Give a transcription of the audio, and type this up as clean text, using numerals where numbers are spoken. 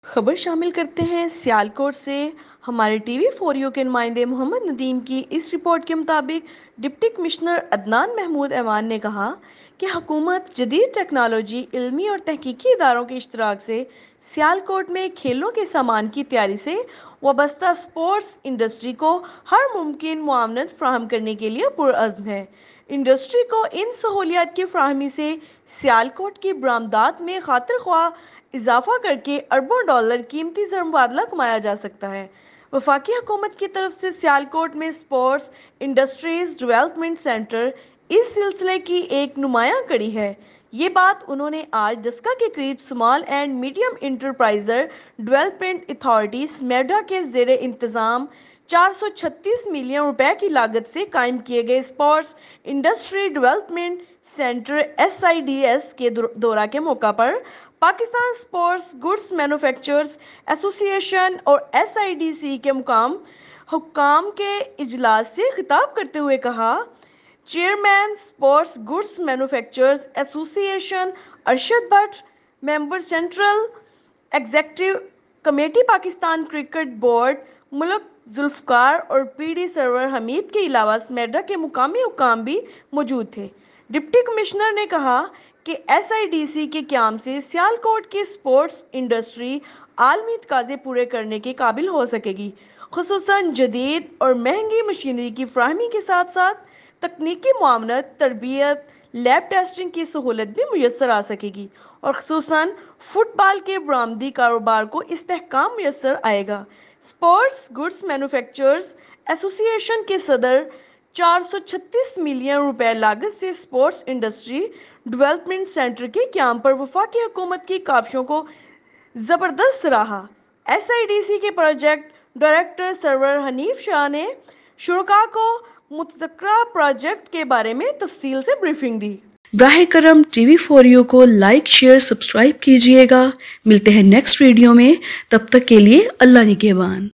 खबर शामिल करते हैं सियालकोट से। हमारे टीवी फोरियो के नुमाइंदे मोहम्मद नदीम की इस रिपोर्ट के मुताबिक डिप्टी कमिश्नर अदनान महमूद ऐवान ने कहा कि हुकूमत जदीद टेक्नोलॉजी, इल्मी और तहकीकी इदारों के इश्तराक से सियालकोट में खेलों के सामान की तैयारी से वाबस्ता स्पोर्ट्स इंडस्ट्री को हर मुमकिन मुआवनत फराहम करने के लिए पुरअज़्म है। इंडस्ट्री को इन सहूलियात की फराहमी से सियालकोट की बरामदात में खातिर ख्वाह इजाफा करके अरबों डॉलर कीमती ज़र मुबादला कमाया जा सकता है। वफाकी हुकूमत की तरफ से सियालकोट में स्पोर्ट्स इंडस्ट्रीज डेवलपमेंट सेंटर इस सिलसिले की एक नुमायां कड़ी है। ये बात उन्होंने आज डस्का के करीब small and medium enterprises development authority SMEDA के ज़ेरे इंतज़ाम 436 मिलियन रुपए की लागत से कायम किए गए sports industry development centre SIDS के दौरा के मौका पर Pakistan sports goods manufacturers association और SIDC के हुक्काम के इजलास से खिताब करते हुए कहा, chairman sports goods manufacturers association Arshad Bhatt, member central executive committee Pakistan cricket board मुल्क जुल्फकार और PD सरवर हमीद के अलावा स्मेडा के मुकामी हुक्काम भी मौजूद थे। डिप्टी कमिश्नर ने कहा कि SIDC के क़याम से सियालकोट की स्पोर्ट्स इंडस्ट्री आलमी तकाज़े पूरे करने के काबिल हो सकेगी, खुसूसन जदीद और महंगी मशीनरी की फराहमी के साथ साथ तकनीकी मुआवनत, तरबियत, लैब टेस्टिंग की सहूलत भी मुयस्सर आ सकेगी और खुसूसन फुटबॉल के बरामदी कारोबार को इस्तेहकाम मुयस्सर आएगा। स्पोर्ट्स गुड्स मैन्युफैक्चरर्स एसोसिएशन के सदर 436 मिलियन रुपए लागत से स्पोर्ट्स इंडस्ट्री डेवलपमेंट सेंटर के क़याम पर वफाकी हुकूमत की काविशों को ज़बरदस्त सराहा। SIDC के प्रोजेक्ट डायरेक्टर सरवर हनीफ शाह ने शुरका को मुतज़क्करा प्रोजेक्ट के बारे में तफसील से ब्रीफिंग दी। बराह करम TV फोरियो को लाइक, शेयर, सब्सक्राइब कीजिएगा। मिलते हैं नेक्स्ट वीडियो में, तब तक के लिए अल्लाह निगहबान।